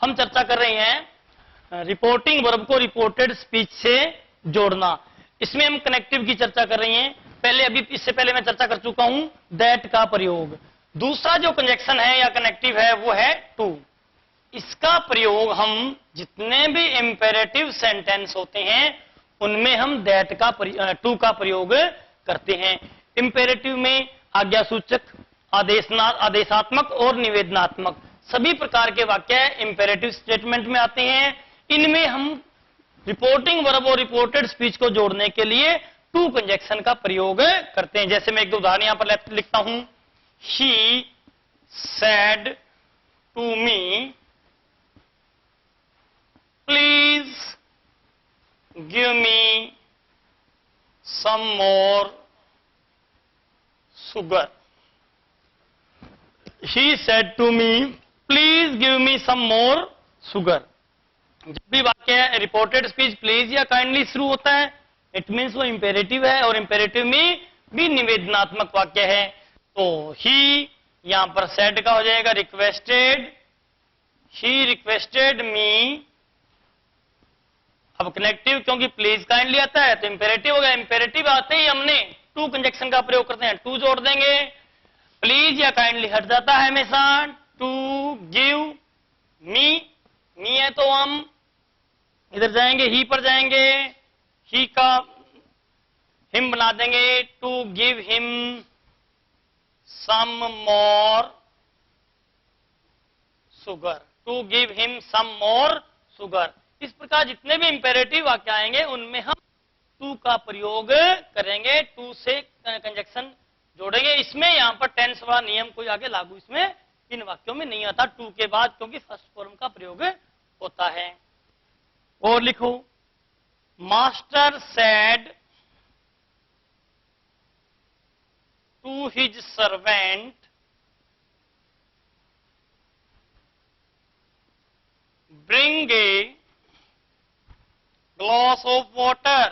हम चर्चा कर रहे हैं रिपोर्टिंग वर्ब को रिपोर्टेड स्पीच से जोड़ना। इसमें हम कनेक्टिव की चर्चा कर रहे हैं। इससे पहले मैं चर्चा कर चुका हूं दैट का प्रयोग। दूसरा जो कंजक्शन है या कनेक्टिव है वो है टू। इसका प्रयोग हम जितने भी इंपेरेटिव सेंटेंस होते हैं उनमें हम दैट का टू का प्रयोग करते हैं। इंपेरेटिव में आज्ञासूचक, आदेशात्मक और निवेदनात्मक सभी प्रकार के वाक्य इंपेरेटिव स्टेटमेंट में आते हैं। इनमें हम रिपोर्टिंग वर्ब और रिपोर्टेड स्पीच को जोड़ने के लिए टू कंजक्शन का प्रयोग करते हैं। जैसे मैं एक दो उदाहरण यहां पर लिखता हूं। He said to me please give me some more sugar. He said to me, please give me some more sugar. जब भी वाक्य रिपोर्टेड स्पीच प्लीज या काइंडली शुरू होता है इट मीन्स वो इंपेरेटिव है और इंपेरेटिव में भी निवेदनात्मक वाक्य है। तो ही यहां पर सेड का हो जाएगा रिक्वेस्टेड, ही रिक्वेस्टेड मी। अब कनेक्टिव क्योंकि प्लीज काइंडली आता है तो इंपेरेटिव हो गया। इंपेरेटिव आते ही हमने टू कंजक्शन का प्रयोग करते हैं, टू जोड़ देंगे। प्लीज या काइंडली हट जाता है हमेशा। टू गिव मी है तो हम इधर जाएंगे, ही पर जाएंगे, ही का हिम बना देंगे। To give him some more sugar, to give him some more sugar. इस प्रकार जितने भी इंपेरेटिव वाक्य आएंगे उनमें हम टू का प्रयोग करेंगे, टू से कंजक्शन जोड़ेंगे। इसमें यहां पर टेंस वाला नियम कोई आगे लागू इसमें इन वाक्यों में नहीं आता टू के बाद, क्योंकि फर्स्ट फॉर्म का प्रयोग होता है। और लिखो master said to his servant bring a glass of water,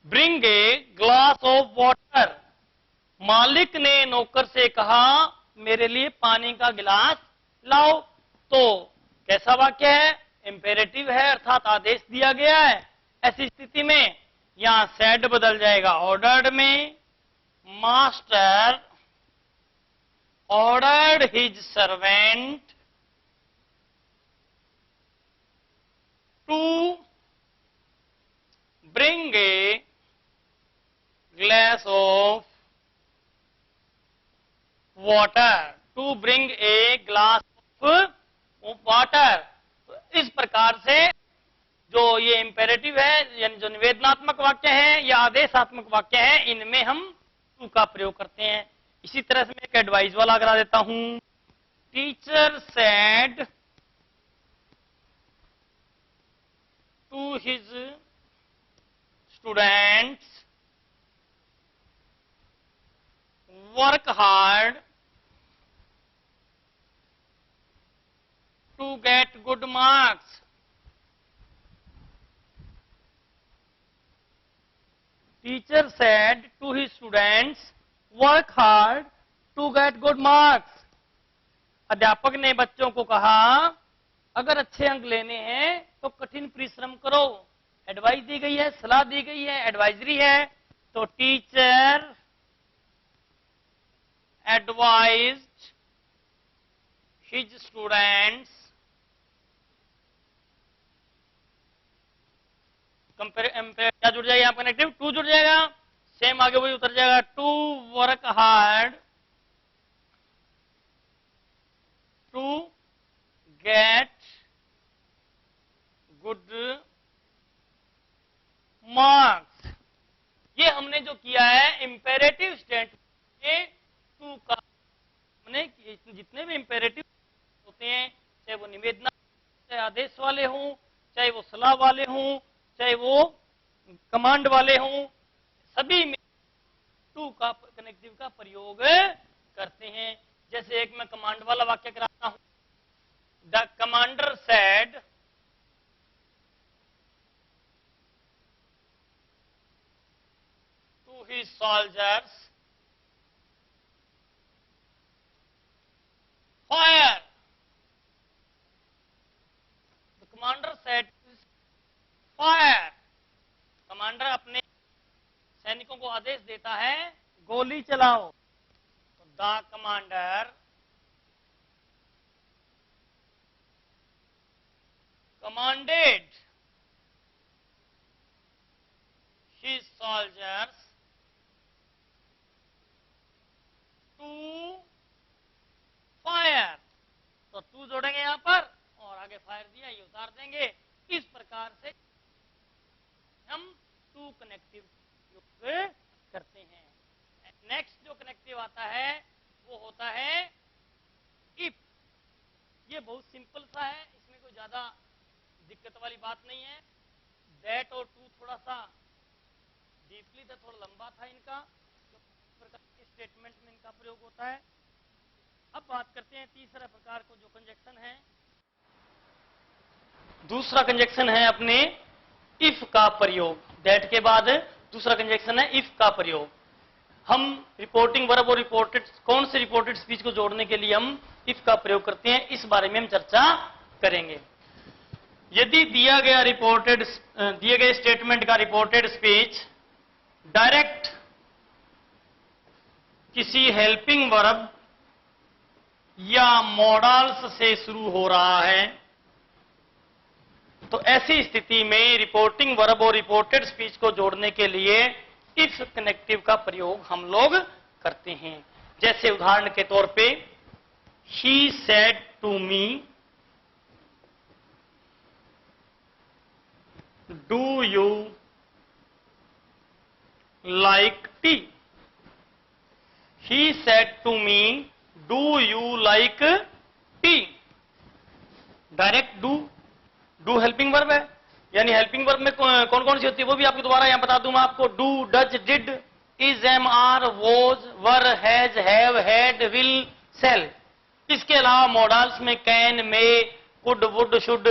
bring a glass of water. मालिक ने नौकर से कहा मेरे लिए पानी का गिलास लाओ। तो कैसा वाक्य है? इंपेरेटिव है अर्थात आदेश दिया गया है। ऐसी स्थिति में यहां सेड बदल जाएगा ऑर्डर्ड में। Master ordered his servant to bring a glass of water, to bring a glass of water. इस प्रकार से जो ये इंपेरेटिव है यानी जो निवेदनात्मक वाक्य है या आदेशात्मक वाक्य है इनमें हम टू का प्रयोग करते हैं। इसी तरह से मैं एक एडवाइस वाला करा देता हूं। Teacher said to his students work hard to get good marks. Teacher said to his students, work hard to get good marks. अध्यापक ने बच्चों को कहा अगर अच्छे अंक लेने हैं तो कठिन परिश्रम करो। एडवाइस दी गई है, सलाह दी गई है, एडवाइजरी है। तो टीचर एडवाइज्ड हिज स्टूडेंट्स, क्या जुड़ जाएगा यहां पर कनेक्टिव? टू जुड़ जाएगा। सेम आगे वही उतर जाएगा। To work hard to get good marks. ये हमने जो किया है इंपेरेटिव स्टेटमेंट में टू का हमने जितने भी इंपेरेटिव होते हैं चाहे वो निवेदना, चाहे आदेश वाले हों, चाहे वो सलाह वाले हों, चाहे वो कमांड वाले हों, सभी में टू का कनेक्टिव का प्रयोग करते हैं। जैसे एक मैं कमांड वाला वाक्य कराता हूं। The commander said to his soldiers fire. सैनिकों को आदेश देता है गोली चलाओ, तो the commander commanded his soldiers to fire, तो टू जोड़ेंगे यहां पर और आगे फायर दिया, ये उतार देंगे। इस प्रकार से हम टू कनेक्टिव यूज करते हैं। नेक्स्ट जो कनेक्टिव आता है वो होता है इफ। ये बहुत सिंपल सा है, इसमें कोई ज्यादा दिक्कत वाली बात नहीं है। दैट और टू थोड़ा सा डीपली था, थोड़ा लंबा था इनका, स्टेटमेंट में इनका प्रयोग होता है। अब बात करते हैं तीसरा प्रकार को, जो कंजक्शन है। दूसरा कंजक्शन है अपने इफ का प्रयोग। दैट के बाद दूसरा कंजक्शन है इफ का प्रयोग। हम रिपोर्टिंग वर्ब और रिपोर्टेड, कौन से रिपोर्टेड स्पीच को जोड़ने के लिए हम इफ का प्रयोग करते हैं, इस बारे में हम चर्चा करेंगे। यदि दिया गए स्टेटमेंट का रिपोर्टेड स्पीच डायरेक्ट किसी हेल्पिंग वर्ब या मॉडल्स से शुरू हो रहा है, तो ऐसी स्थिति में रिपोर्टिंग वर्ब और रिपोर्टेड स्पीच को जोड़ने के लिए इफ कनेक्टिव का प्रयोग हम लोग करते हैं। जैसे उदाहरण के तौर पे, he said to me do you like tea. He said to me do you like tea. Direct do helping verb है, यानी हेल्पिंग वर्ब में कौन कौन सी होती है वो भी आपको दोबारा यहां बता दूं मैं आपको। Do, does, did, is, am, are, was, were, has, have, had, will, shall. इसके अलावा मॉडल्स में can, may, could, would, should,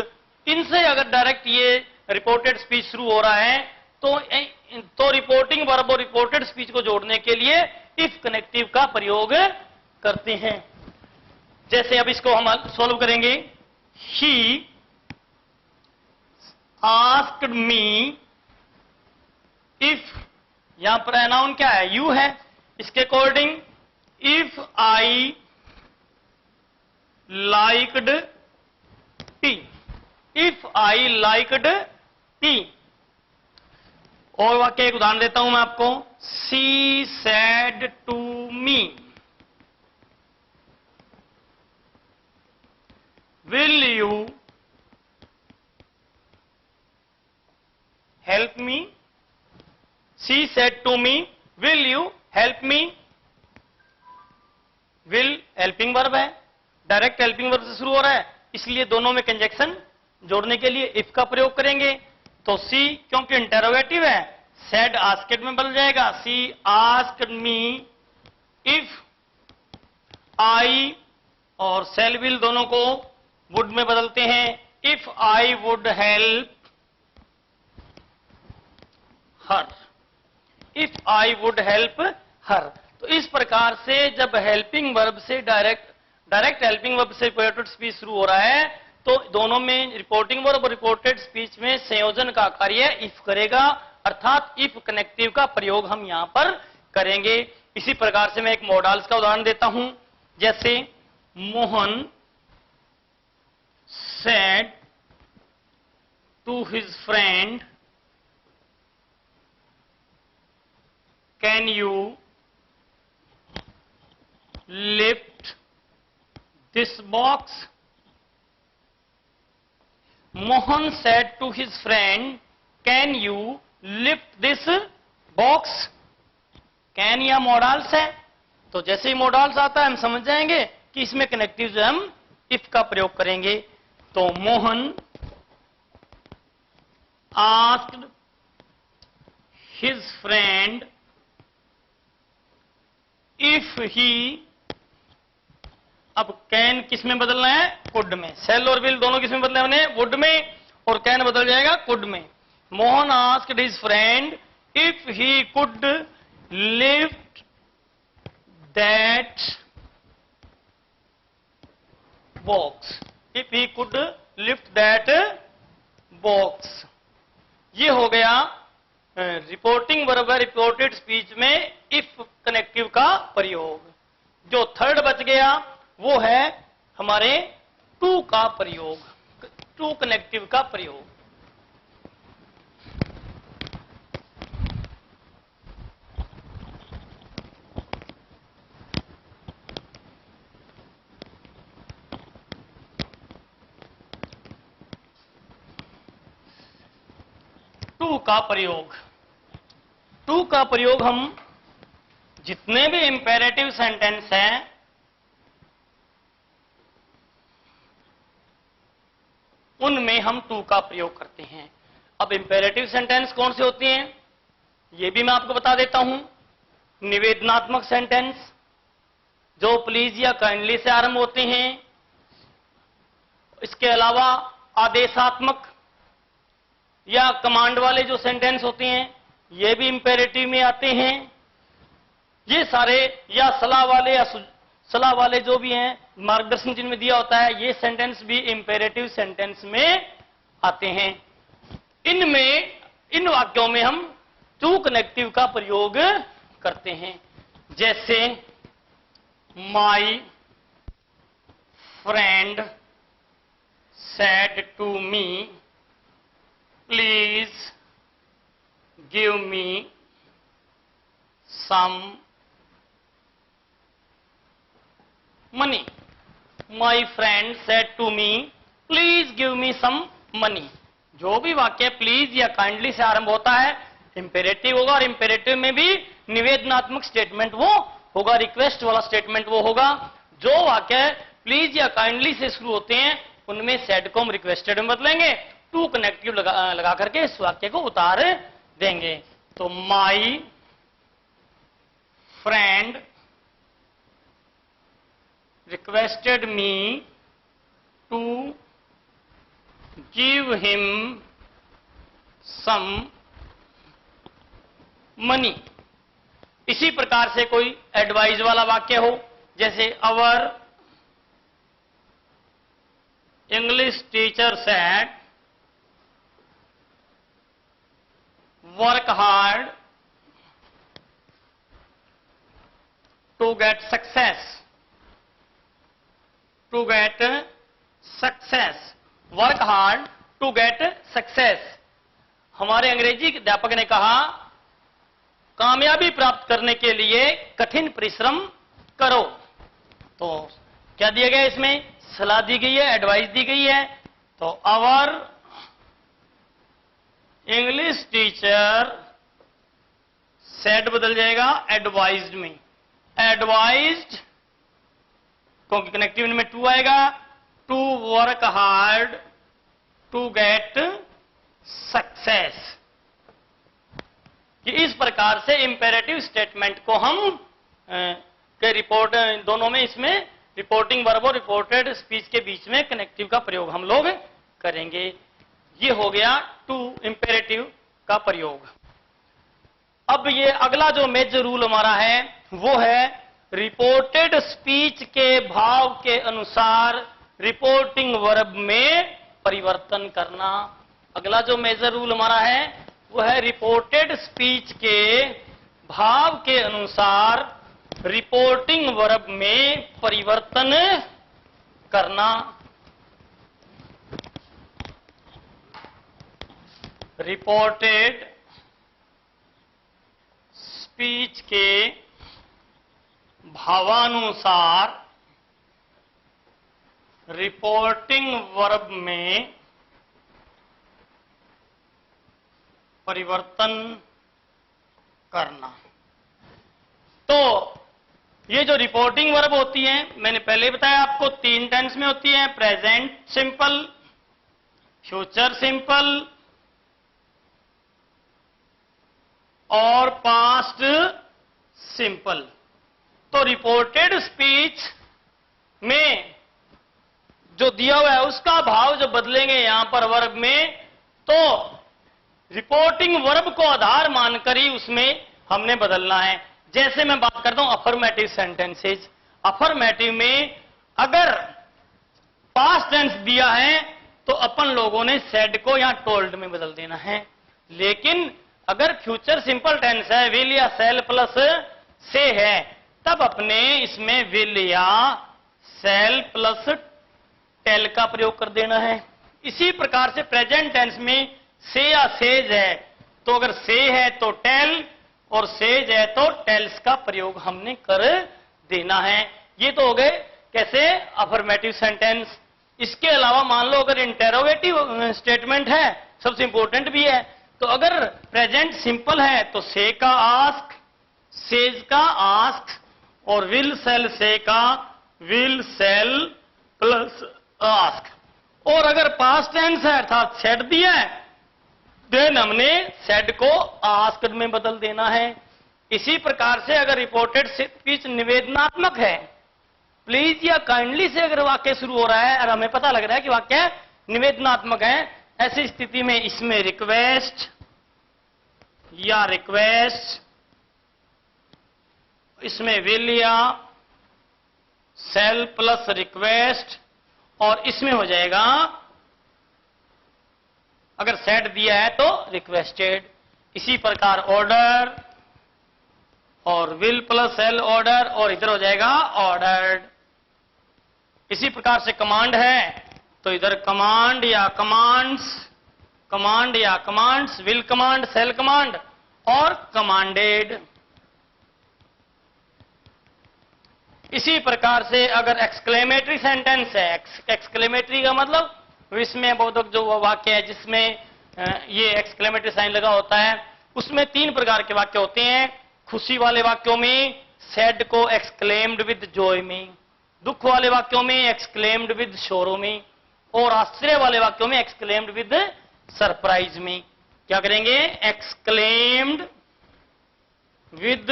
इनसे अगर डायरेक्ट ये रिपोर्टेड स्पीच शुरू हो रहा है तो रिपोर्टिंग वर्ब और रिपोर्टेड स्पीच को जोड़ने के लिए इफ कनेक्टिव का प्रयोग करते हैं। जैसे अब इसको हम सॉल्व करेंगे। ही आस्क्ड मी इफ, यहां प्रोनाउन क्या है, यू है, इसके according if I liked tea. If I liked tea. और वाक्य एक उदाहरण देता हूं मैं आपको। She said to me will you help me. She said to me will you help me. Will helping verb है, डायरेक्ट हेल्पिंग वर्ब से शुरू हो रहा है, इसलिए दोनों में कंजक्शन जोड़ने के लिए इफ का प्रयोग करेंगे। तो सी क्योंकि इंटरोगेटिव है, सेड आस्क्ड में बदल जाएगा। सी आस्क्ड मी इफ आई, और सेल विल दोनों को वुड में बदलते हैं, if I would help her. If I would help her. तो इस प्रकार से जब हेल्पिंग वर्ब से डायरेक्ट हेल्पिंग वर्ब से रिपोर्टेड स्पीच शुरू हो रहा है, तो दोनों में रिपोर्टिंग वर्ब और रिपोर्टेड स्पीच में संयोजन का कार्य इफ करेगा, अर्थात इफ कनेक्टिव का प्रयोग हम यहां पर करेंगे। इसी प्रकार से मैं एक मॉडल्स का उदाहरण देता हूं। जैसे Mohan said to his friend can you lift this box. Mohan said to his friend can you lift this box. Can या मॉडल्स है, तो जैसे ही मॉडल्स आता है हम समझ जाएंगे कि इसमें कनेक्टिव जो हम इफ का प्रयोग करेंगे। तो Mohan asked his friend if he, अब कैन किस में बदलना है, कुड में। सेल और विल दोनों किस में बदलने हमने, वुड में, और कैन बदल जाएगा कुड में। Mohan asked his friend if he could lift that box. If he could lift that box. ये हो गया रिपोर्टिंग वर्ब वर्ब है रिपोर्टेड स्पीच में इफ कनेक्टिव का प्रयोग। जो थर्ड बच गया वो है हमारे टू का प्रयोग, टू कनेक्टिव का प्रयोग। टू का प्रयोग, टू का प्रयोग हम जितने भी इंपेरेटिव सेंटेंस हैं उनमें हम टू का प्रयोग करते हैं। अब इंपेरेटिव सेंटेंस कौन से होते हैं ये भी मैं आपको बता देता हूं। निवेदनात्मक सेंटेंस जो प्लीज या काइंडली से आरंभ होते हैं। इसके अलावा आदेशात्मक या कमांड वाले जो सेंटेंस होते हैं ये भी इंपेरेटिव में आते हैं। ये सारे या सलाह वाले जो भी हैं, मार्गदर्शन जिनमें दिया होता है, ये सेंटेंस भी इंपेरेटिव सेंटेंस में आते हैं। इनमें इन वाक्यों में हम टू कनेक्टिव का प्रयोग करते हैं। जैसे my friend said to me please give me some money. My friend said to me please give me some money. जो भी वाक्य प्लीज या काइंडली से आरंभ होता है इंपेरेटिव होगा, और इंपेरेटिव में भी निवेदनात्मक स्टेटमेंट वो होगा, रिक्वेस्ट वाला स्टेटमेंट वो होगा। जो वाक्य प्लीज या काइंडली से शुरू होते हैं उनमें सेड को हम रिक्वेस्टेड में बदलेंगे, टू कनेक्टिव लगा करके इस वाक्य को उतार देंगे। तो my friend requested me to give him some money। इसी प्रकार से कोई एडवाइस वाला वाक्य हो, जैसे our English teacher said work hard to get success. To get success, work hard to get success. हमारे अंग्रेजी अध्यापक ने कहा कामयाबी प्राप्त करने के लिए कठिन परिश्रम करो। तो क्या दिया गया इसमें? सलाह दी गई है, एडवाइस दी गई है। तो आवर इंग्लिश टीचर सेड बदल जाएगा एडवाइज्ड में, एडवाइज्ड क्योंकि कनेक्टिव में टू आएगा, to work hard to get success. कि इस प्रकार से इंपेरेटिव स्टेटमेंट को हम के रिपोर्ट दोनों में, इसमें रिपोर्टिंग वर्ब और रिपोर्टेड स्पीच के बीच में कनेक्टिव का प्रयोग हम लोग करेंगे। ये हो गया टू इंपेरेटिव का प्रयोग। अब ये अगला जो मेजर रूल हमारा है वो है रिपोर्टेड स्पीच के भाव के अनुसार रिपोर्टिंग वर्ब में परिवर्तन करना। अगला जो मेजर रूल हमारा है वो है रिपोर्टेड स्पीच के भाव के अनुसार रिपोर्टिंग वर्ब में परिवर्तन करना। रिपोर्टेड स्पीच के भावानुसार रिपोर्टिंग वर्ब में परिवर्तन करना। तो ये जो रिपोर्टिंग वर्ब होती है मैंने पहले बताया आपको तीन टेंस में होती है, प्रेजेंट सिंपल, फ्यूचर सिंपल और पास्ट सिंपल। तो रिपोर्टेड स्पीच में जो दिया हुआ है उसका भाव जो बदलेंगे यहां पर वर्ब में, तो रिपोर्टिंग वर्ब को आधार मानकर ही उसमें हमने बदलना है। जैसे मैं बात करता हूं अफर्मेटिव सेंटेंसेज, अफर्मेटिव में अगर पास्ट टेंस दिया है तो अपन लोगों ने सेड को यहां टोल्ड में बदल देना है। लेकिन अगर फ्यूचर सिंपल टेंस है विल या सेल प्लस से है, तब अपने इसमें विल या सेल प्लस टेल का प्रयोग कर देना है। इसी प्रकार से प्रेजेंट टेंस में से या सेज है, तो अगर से है तो टेल और सेज है तो टेल्स का प्रयोग हमने कर देना है। ये तो हो गए कैसे अफर्मेटिव सेंटेंस। इसके अलावा मान लो अगर इंटेरोगेटिव स्टेटमेंट है, सबसे इंपॉर्टेंट भी है, तो अगर प्रेजेंट सिंपल है तो से का आस्क, सेज का आस्क और विल सेल से का विल सेल प्लस आस्क। और अगर पास्ट टेंस है अर्थात सेड दिया है, देन हमने सेड को आस्क्ड में बदल देना है। इसी प्रकार से अगर रिपोर्टेड स्पीच निवेदनात्मक है, प्लीज या काइंडली से अगर वाक्य शुरू हो रहा है और हमें पता लग रहा है कि वाक्य निवेदनात्मक है, ऐसी स्थिति में इसमें रिक्वेस्ट या रिक्वेस्ट, इसमें विल या सेल प्लस रिक्वेस्ट, और इसमें हो जाएगा अगर सेड दिया है तो रिक्वेस्टेड। इसी प्रकार ऑर्डर और विल प्लस सेल ऑर्डर, और इधर हो जाएगा ऑर्डर्ड। इसी प्रकार से कमांड है तो इधर कमांड या कमांड्स, कमांड या commands, will command, shall command और कमांडेड। इसी प्रकार से अगर एक्सक्लेमेटरी सेंटेंस है, एक्सक्लेमेटरी का मतलब विस्मयबोधक जो वाक्य है जिसमें ये एक्सक्लेमेटरी साइन लगा होता है, उसमें 3 प्रकार के वाक्य होते हैं। खुशी वाले वाक्यों में सैड को एक्सक्लेम्ड विद जॉय में, दुख वाले वाक्यों में एक्सक्लेम्ड विद शोरो में, और आश्चर्य वाले वाक्यों में एक्सक्लेम्ड विद सरप्राइज में। क्या करेंगे? एक्सक्लेम्ड विद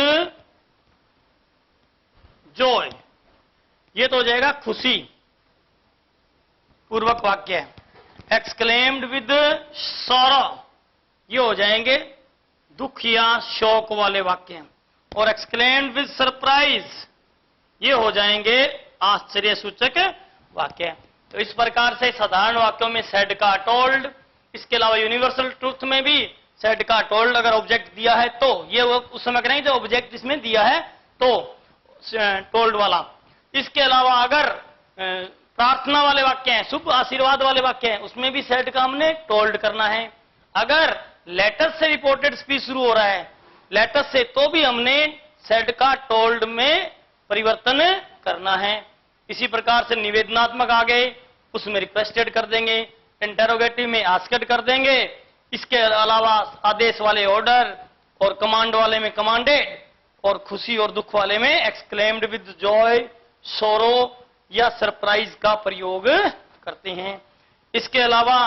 जॉय, ये तो हो जाएगा खुशी पूर्वक वाक्य। एक्सक्लेम्ड विद सॉरो, ये हो जाएंगे दुख या शोक वाले वाक्य। और एक्सक्लेम्ड विद सरप्राइज, ये हो जाएंगे आश्चर्य सूचक वाक्य। तो इस प्रकार से साधारण वाक्यों में सेड का टोल्ड, इसके अलावा यूनिवर्सल ट्रूथ में भी सेड का टोल्ड अगर ऑब्जेक्ट दिया है तो ये वो उस समय करेंगे जो ऑब्जेक्ट इसमें दिया है तो टोल्ड वाला। इसके अलावा अगर प्रार्थना वाले वाक्य हैं, शुभ आशीर्वाद वाले वाक्य हैं, उसमें भी सेड का हमने टोल्ड करना है। अगर लेटर से रिपोर्टेड स्पीच शुरू हो रहा है, लेटर से, तो भी हमने सेड का टोल्ड में परिवर्तन करना है। इसी प्रकार से निवेदनात्मक आ गए, उसमें रिक्वेस्टेड कर देंगे, इंटेरोगेटिव में आस्क्ड कर देंगे। इसके अलावा आदेश वाले ऑर्डर, और कमांड वाले में कमांडेड, और खुशी और दुख वाले में एक्सक्लेम्ड विद जॉय, सोरो या सरप्राइज का प्रयोग करते हैं। इसके अलावा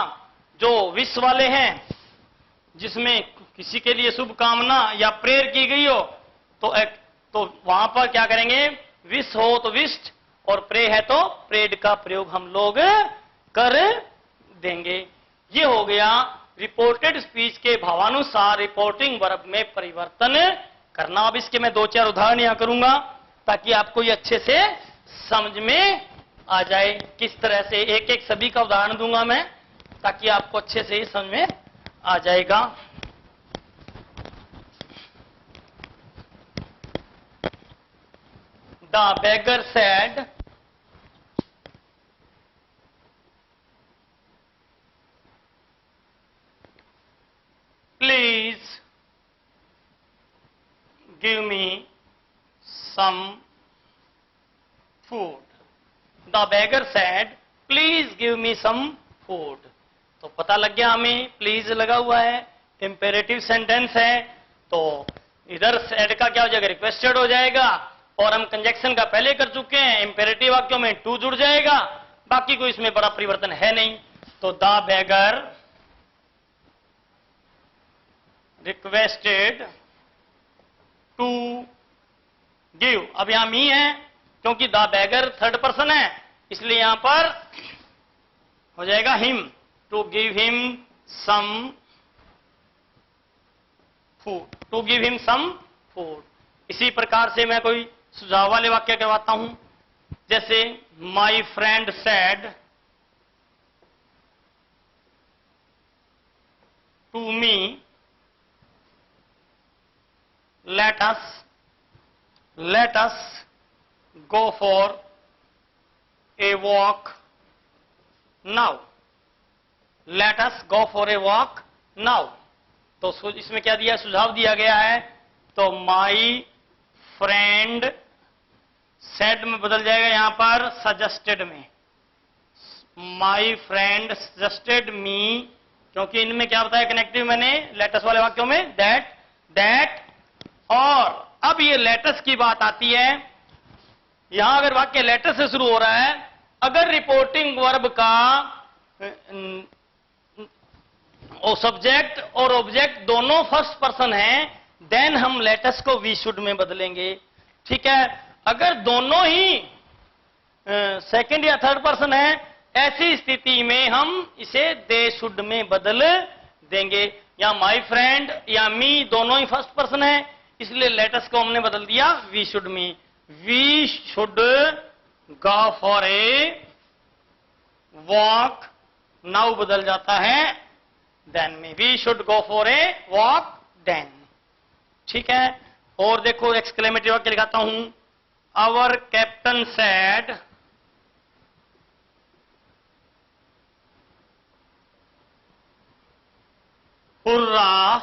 जो विश वाले हैं, जिसमें किसी के लिए शुभ कामना या प्रेयर की गई हो, तो वहां पर क्या करेंगे? विश हो तो विश्ड, और प्रे है तो प्रेड का प्रयोग हम लोग कर देंगे। ये हो गया रिपोर्टेड स्पीच के भावानुसार रिपोर्टिंग वर्ब में परिवर्तन करना। अब इसके मैं 2-4 उदाहरण यहां करूंगा ताकि आपको ये अच्छे से समझ में आ जाए। किस तरह से एक एक सभी का उदाहरण दूंगा मैं ताकि आपको अच्छे से ही समझ में आ जाएगा। The beggar said, please give me some food. The beggar said, please give me some food. तो पता लग गया हमें, प्लीज लगा हुआ है, इंपेरेटिव सेंटेंस है, तो इधर सेड का क्या हो जाएगा? रिक्वेस्टेड हो जाएगा। और हम कंजक्शन का पहले कर चुके हैं, इंपेरेटिव वाक्यों में टू जुड़ जाएगा, बाकी कोई इसमें बड़ा परिवर्तन है नहीं। तो the beggar requested to give, अब यहां मी है क्योंकि द बेगर थर्ड पर्सन है, इसलिए यहां पर हो जाएगा him, to give him some food, to give him some food. इसी प्रकार से मैं कोई सुझाव वाले वाक्य करवाता हूं, जैसे my friend said to me let us go for a walk now. Let us go for a walk now. तो इसमें क्या दिया, सुझाव दिया गया है, तो माई फ्रेंड सेड में बदल जाएगा यहां पर सजेस्टेड में, माई फ्रेंड सजेस्टेड मी, क्योंकि इनमें क्या बताया कनेक्टिव मैंने लेटस वाले वाक्यों में, दैट। और अब ये लेटस की बात आती है, यहां अगर वाक्य लेटस से शुरू हो रहा है, अगर रिपोर्टिंग वर्ब का सब्जेक्ट और ऑब्जेक्ट दोनों फर्स्ट पर्सन हैं, देन हम लेटस को वी शुड में बदलेंगे। ठीक है, अगर दोनों ही सेकंड या थर्ड पर्सन है, ऐसी स्थिति में हम इसे दे शुड में बदल देंगे। या माई फ्रेंड या मी दोनों ही फर्स्ट पर्सन है, इसलिए लेटस को हमने बदल दिया वी शुड में। We should go for a walk, now बदल जाता है देन में, we should go for a walk then. ठीक है, और देखो एक्सक्लेमेटरी वाक्य लिखाता हूं, our captain said hurrah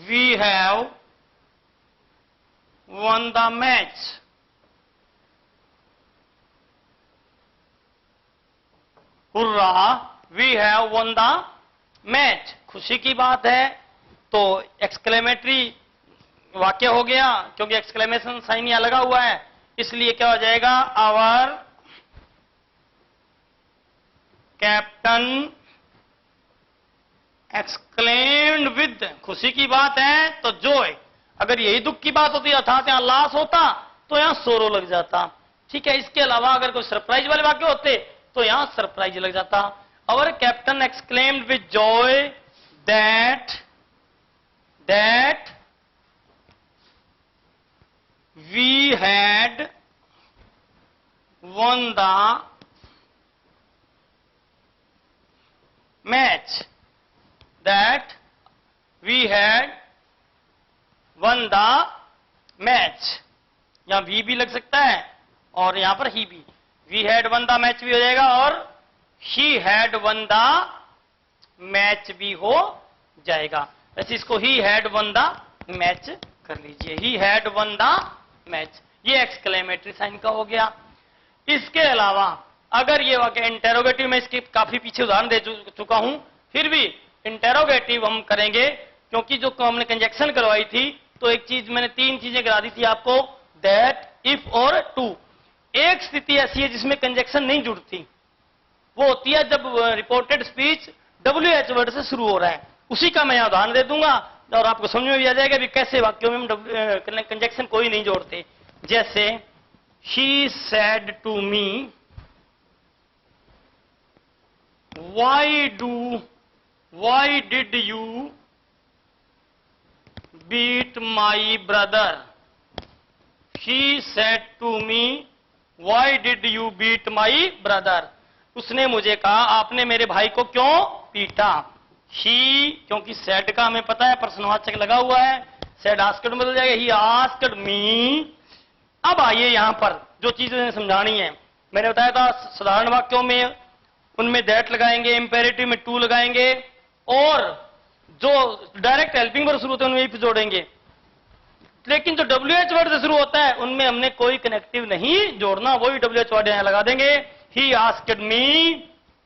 we have won the match. Hurrah, we have won the match. खुशी की बात है, तो एक्सक्लेमेटरी वाक्य हो गया, क्योंकि एक्सक्लेमेशन साइन यहां लगा हुआ है, इसलिए क्या हो जाएगा, आवर कैप्टन एक्सक्लेम्ड विद, खुशी की बात है तो जॉय, अगर यही दुख की बात होती अर्थात यहां लॉस होता तो यहां सोरो लग जाता। ठीक है, इसके अलावा अगर कोई सरप्राइज वाले वाक्य होते तो यहां सरप्राइज लग जाता। Our captain exclaimed with joy that we had won the match, that we had won the match। यहां वी भी लग सकता है और यहां पर ही भी, we had won the match भी हो जाएगा और he had won the match भी हो जाएगा। वैसे इसको he had won the match कर लीजिए, he had won the match, ये एक्सक्लेमेटरी साइन का हो गया। इसके अलावा अगर ये वाक्य इंटेरोगेटिव में, इसके काफी पीछे उदाहरण दे चुका हूं, फिर भी इंटेरोगेटिव हम करेंगे, क्योंकि जो हमने कंजक्शन करवाई थी तो एक चीज मैंने, तीन चीजें करा दी थी आपको, दैट, इफ और टू। एक स्थिति ऐसी है जिसमें कंजक्शन नहीं जुड़ती, वो होती है जब रिपोर्टेड स्पीच WH वर्ड से शुरू हो रहा है। उसी का मैं यहां उदाहरण दे दूंगा और आपको समझ में भी आ जाएगा भी कैसे वाक्यों में हम कंजक्शन कोई नहीं जोड़ते। जैसे she said to me why did you beat my brother? She said to me, why did you beat my brother? उसने मुझे कहा आपने मेरे भाई को क्यों पीटा। She, क्योंकि said का हमें पता है प्रश्नवाचक लगा हुआ है, said asked में बदल जाएगा, he asked me। अब आइए यहां पर जो चीजें समझानी है, मैंने बताया था साधारण वाक्यों में उनमें दैट लगाएंगे, इंपेरेटिव में टू लगाएंगे, और जो डायरेक्ट हेल्पिंग वर्ड शुरू होते हैं उनमें इफ जोड़ेंगे। लेकिन जो WH वर्ड से शुरू होता है उनमें हमने कोई कनेक्टिव नहीं जोड़ना, वही WH वर्ड यहां लगा देंगे। ही आस्क्ड मी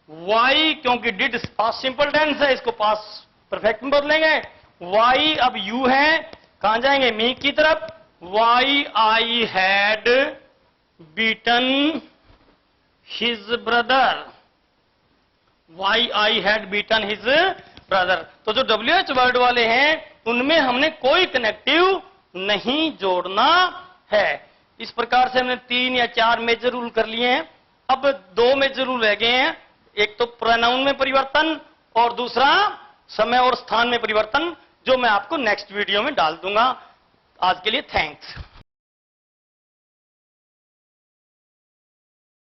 वाई, क्योंकि डिड पास्ट सिंपल टेंस है, इसको पास्ट परफेक्ट में बदलेंगे। वाई अब यू है, कहां जाएंगे, मी की तरफ। Why I had beaten his brother, why I had beaten his brother. तो जो WH वर्ड वाले हैं उनमें हमने कोई कनेक्टिव नहीं जोड़ना है। इस प्रकार से हमने 3 या 4 मेजर रूल कर लिए हैं। अब 2 मेजर रूल रह गए हैं, एक तो प्रोनाउन में परिवर्तन और दूसरा समय और स्थान में परिवर्तन, जो मैं आपको नेक्स्ट वीडियो में डाल दूंगा। आज के लिए थैंक्स।